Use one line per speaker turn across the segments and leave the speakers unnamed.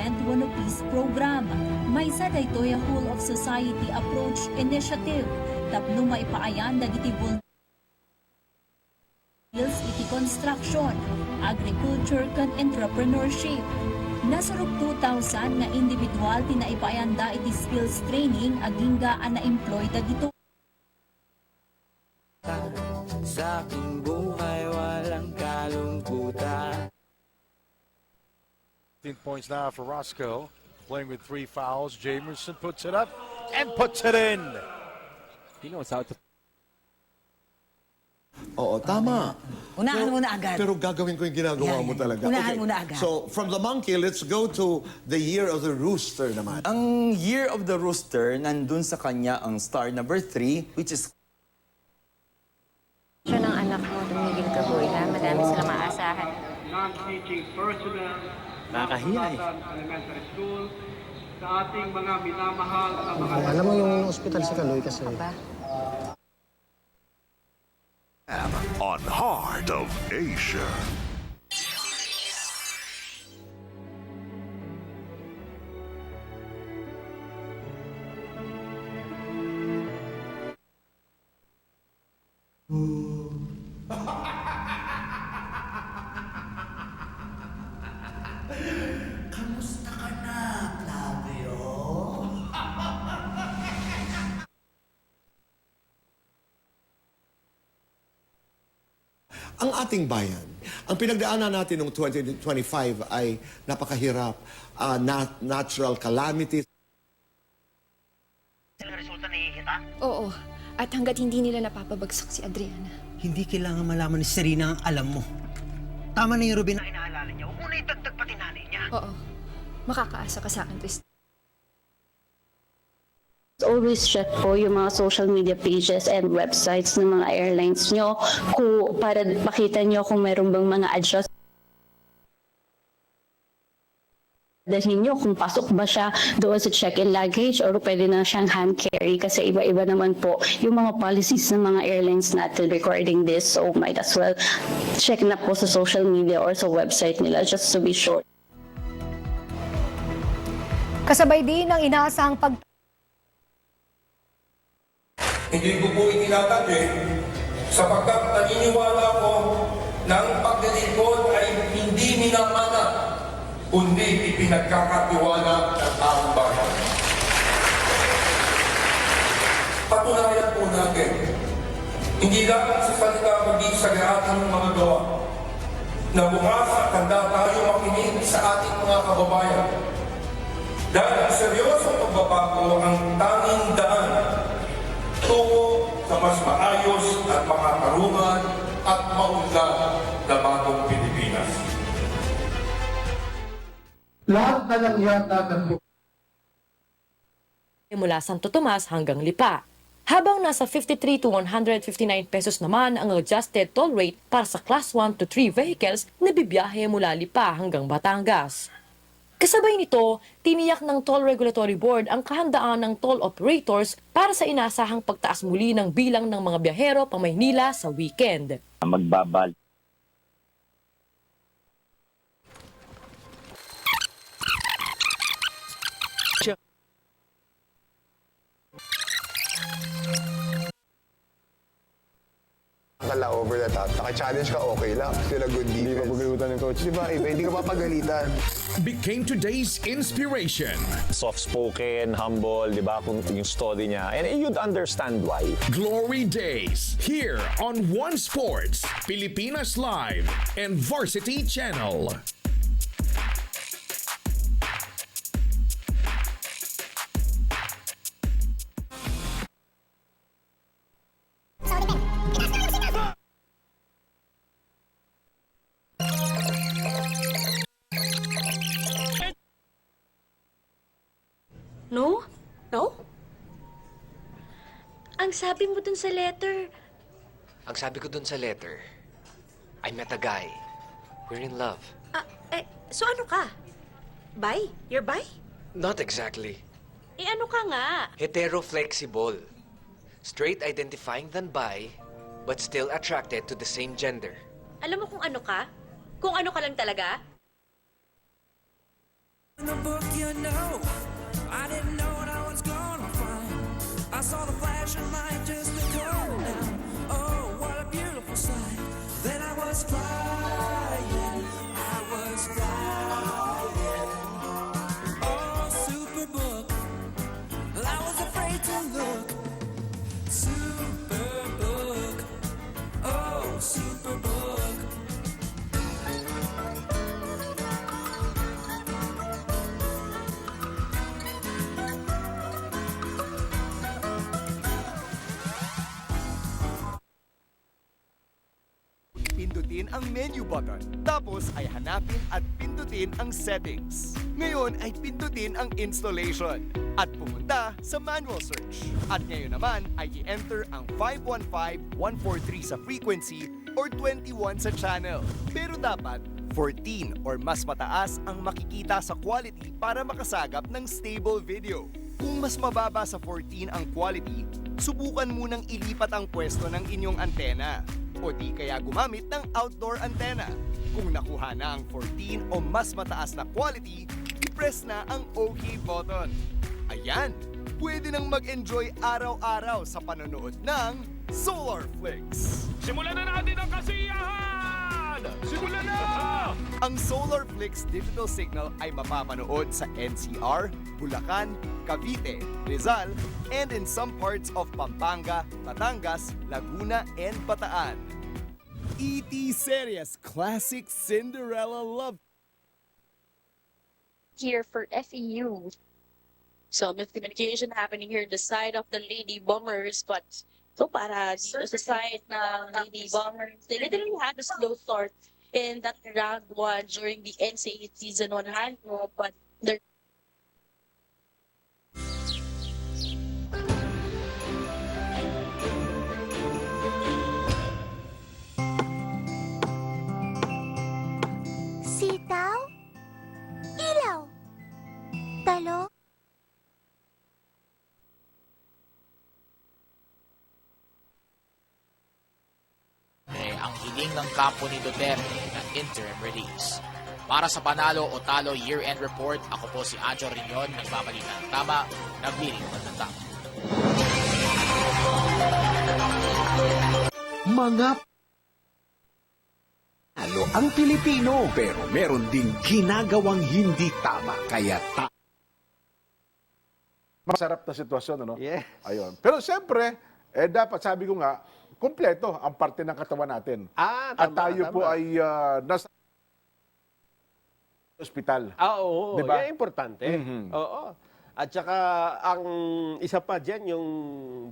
Rent One Piece program. May sa daytoy whole of society approach initiative. Tapno maipaayan dagiti skills iti construction, agriculture kan entrepreneurship. Nasarog 2,000 nga individual tinaipayanda iti skills training agingga na employed dagito.
Sa aking buhay walang kalungkutan.
15 points now for Roscoe, playing with 3 fouls. Jamerson puts it up and puts it in.
He knows how to.
Oo, tama.
Unahan mo na agad.
Pero gagawin ko yung ginagawa mo talaga.
Unahan mo na agad.
So, from the monkey, let's go to the year of the rooster naman.
Ang Year of the Rooster, nandun sa kanya ang star number 3, which is
Siya ng anak mo, tumigil ka, boy, na madami silang maasahan.
Non-teaching personnel
Nakakahiya eh.
elementary school, sa ating mga minamahal na mga
Alam mo yung ospital si Kaloy kasi
Aba,
on Heart of Asia.
Kamusta ka na, Flavio?
Ang ating bayan, ang pinagdaanan natin noong 2025 ay napakahirap, natural calamities.
Oo, at hanggat hindi nila napapabagsak si Adriana.
hindi kailangan malaman ni Serena ang alam mo. Tama na yung Ruben na
inaalala niya. Huwag mo na idagdag pati nanay niya.
Oo, makakaasa ka sa akin, Tristan.
always check po yung mga social media pages and websites ng mga airlines nyo para makita nyo kung meron bang mga adjust. Dalhin nyo kung pasok ba siya doon sa check-in luggage or pwede na siyang hand carry kasi iba-iba naman po yung mga policies ng mga airlines natin recording this, so might as well check na po sa social media or sa website nila just to be sure.
Kasabay din ang inaasahang
Hindi ko po itinatanggi sapagkat naniniwala ko na ang paglilingkod ay hindi minamana kundi ipinagkakatiwala ng taong bayan. Patunayan po natin, hindi lamang sa salita kundi sa lahat ng mga gawa na bukas at handa tayo makinig sa ating mga kababayan. Dahil ang seryosong pagbabago ang tanging daan tungo sa mas maayos at makatarungan at maunlad na bagong Pilipinas.
Lahat na lang yata ng
mula Santo Tomas hanggang Lipa. Habang nasa 53 to 159 pesos naman ang adjusted toll rate para sa Class 1 to 3 vehicles na bibiyahe mula Lipa hanggang Batangas. Kasabay nito, tiniyak ng Toll Regulatory Board ang kahandaan ng toll operators para sa inasahang pagtaas muli ng bilang ng mga biyahero pa Maynila sa weekend.
Magbabal.
Akala over the top. Naka-challenge ka, okay lang. Sila good defense. Hindi ka pagalitan ng coach. Diba, iba, hindi ka papagalitan.
Became today's inspiration.
Soft-spoken, humble, di ba? Kung yung story niya. And you'd understand why.
Glory Days, here on One Sports, Pilipinas Live, and Varsity Channel.
No? No? Ang sabi mo dun sa letter.
Ang sabi ko dun sa letter, I met a guy. We're in love.
So ano ka? Bi? You're bi?
Not exactly.
Ano ka nga?
Hetero-flexible. Straight identifying than bi, but still attracted to the same gender.
Alam mo kung ano ka? Kung ano ka lang talaga?
superbook, you know. I didn't know what I was gonna find. I saw the flashing light just to come down. Oh, what a beautiful sight. Then I was flying. I was flying. Oh, superbook. Well, I was afraid to look. Superbook. Oh, superbook.
Pindutin ang menu button. Tapos ay hanapin at pindutin ang settings. Ngayon ay pindutin ang installation at pumunta sa manual search. At ngayon naman ay i-enter ang 515-143 sa frequency or 21 sa channel. Pero dapat 14 or mas mataas ang makikita sa quality para makasagap ng stable video. Kung mas mababa sa 14 ang quality, subukan munang ilipat ang pwesto ng inyong antena o di kaya gumamit ng outdoor antenna. Kung nakuha na ang 14 o mas mataas na quality, i-press na ang OK button. Ayan, pwede nang mag-enjoy araw-araw sa panonood ng SolarFlix.
Simulan na natin ang kasiyahan! Simulan na!
Ang SolarFlix digital signal ay mapapanood sa NCR, Bulacan, Cavite, Rizal, and in some parts of Pampanga, Batangas, Laguna, and Bataan. ET Series Classic Cinderella Love
Here for FEU. So miscommunication happening here the side of the Lady Bombers, but so para dito sa side ng Lady Bombers, they literally had a slow start in that round 1 during the NCAA season 100, but they're
Sitaw? Ilaw? Talo?
Ang hiling ng kampo ni Duterte na interim release. Para sa Panalo o Talo Year-End Report, ako po si Anjo Riñon, nagbabalita ng tama, naglilingkod ng tama.
Mga Panalo ang Pilipino, pero meron ding ginagawang hindi tama, kaya
Masarap na sitwasyon, ano?
Yes.
Ayun. Pero siyempre, dapat sabi ko nga, kumpleto ang parte ng katawan natin. At tayo po ay nasa ospital.
Oo,
Diba?
yan importante. Oo. At saka, ang isa pa dyan, yung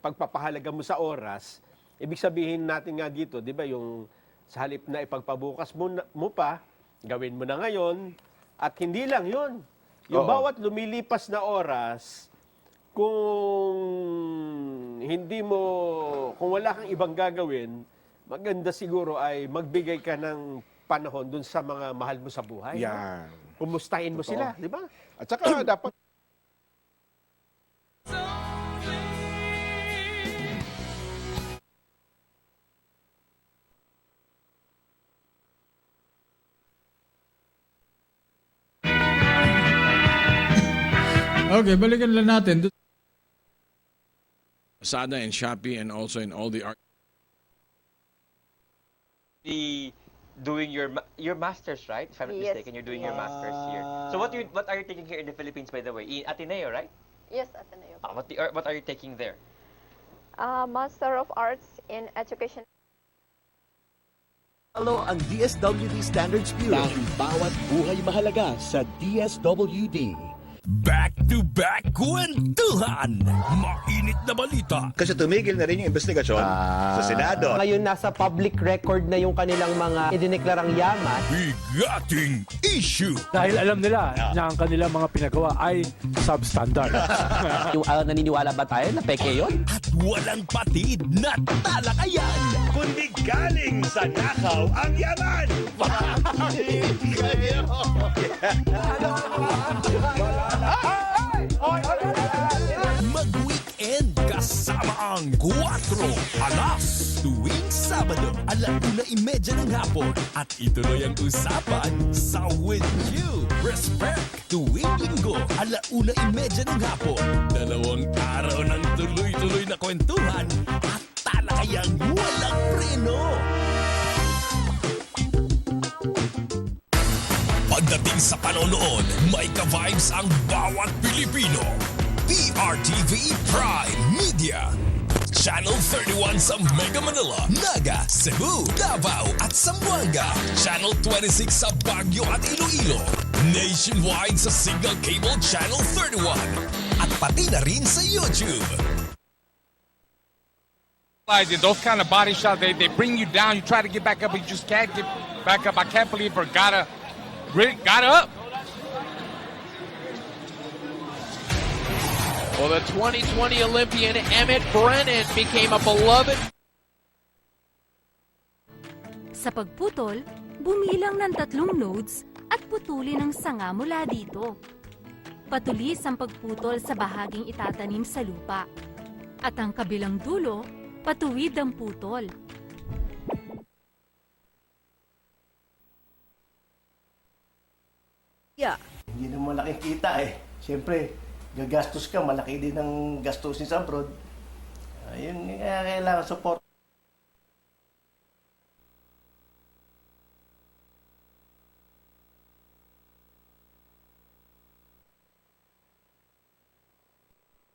pagpapahalaga mo sa oras, ibig sabihin natin nga dito, di ba, yung sa halip na ipagpabukas mo pa, gawin mo na ngayon, at hindi lang yun. Yung
Oo.
bawat lumilipas na oras, kung wala kang ibang gagawin, maganda siguro ay magbigay ka ng panahon dun sa mga mahal mo sa buhay.
Yan.
Kumustahin mo
Totoo.
sila, di ba?
At saka dapat
Okay, balikan lang natin.
Lazada and Shopee and also in all the art.
Doing your masters, right? If I'm not mistaken, you're doing your masters here. So what are you taking here in the Philippines, by the way? In Ateneo, right?
Yes, Ateneo.
What are you taking there?
Master of Arts in Education.
Follow ang DSWD Standards Bureau. Dahil bawat buhay mahalaga sa DSWD. Back-to-back kwentuhan! Mainit na balita!
Kasi tumigil na rin yung investigasyon sa Senado.
Ngayon nasa public record na yung kanilang mga idineklarang yaman.
Bigating issue!
Dahil alam nila na ang kanilang mga pinagawa ay substandard.
Yung naniniwala ba tayo na peke yun?
At walang patid na talakayan!
Kundi galing sa nakaw ang yaman! Bakit kayo?
Mag-weekend kasama ang 4 alas tuwing Sabado. Sabado, 1:30 ng hapon. At ituloy ang usapan sa With You. Respect. Tuwing Linggo, 1:30 ng hapon. 2 araw ng tuloy-tuloy na kwentuhan at talakayang walang preno. Pagdating sa panonood, may ka-vibes ang bawat Pilipino. PRTV Prime Media. Channel 31 sa Mega Manila, Naga, Cebu, Davao at Zamboanga. Channel 26 sa Baguio at Iloilo. Nationwide sa Signal Cable Channel 31. At pati na rin sa YouTube.
Those kind of body shots, they bring you down. You try to get back up, but you just can't get back up. I can't believe Vergara really got up.
Well, the 2020 Olympian Emmett Brennan became a beloved.
Sa pagputol, bumilang ng 3 nodes at putulin ang sanga mula dito. Patulis ang pagputol sa bahaging itatanim sa lupa. At ang kabilang dulo, patuwid ang putol.
Hindi naman malaking kita eh. Siyempre, gagastos ka, malaki din ang gastusin sa abroad. Yun kaya kailangan support.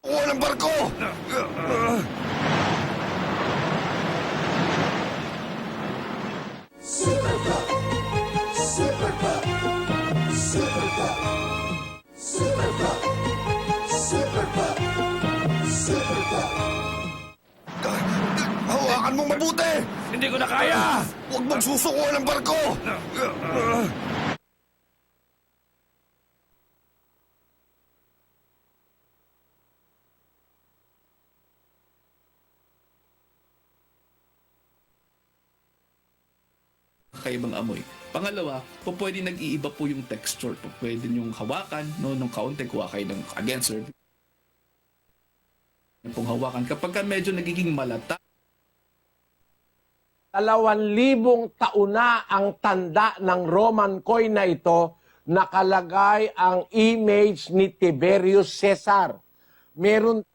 Walang barko!
Super Cup! Super Cup! Super Cup! Super Cup! Super Cup! Super Cup!
Hawakan mong mabuti! Hindi ko na kaya! Huwag mong susukuan ang barko!
Kakaibang amoy. Pangalawa, pwede nag-iiba po yung texture. Pwede yung hawakan, no, nung kaunti kuha kayo ng again, sir. Yung pong hawakan. Kapag ka medyo nagiging malata,
2,000 taon na ang tanda ng Roman coin na ito, nakalagay ang image ni Tiberius Caesar. Meron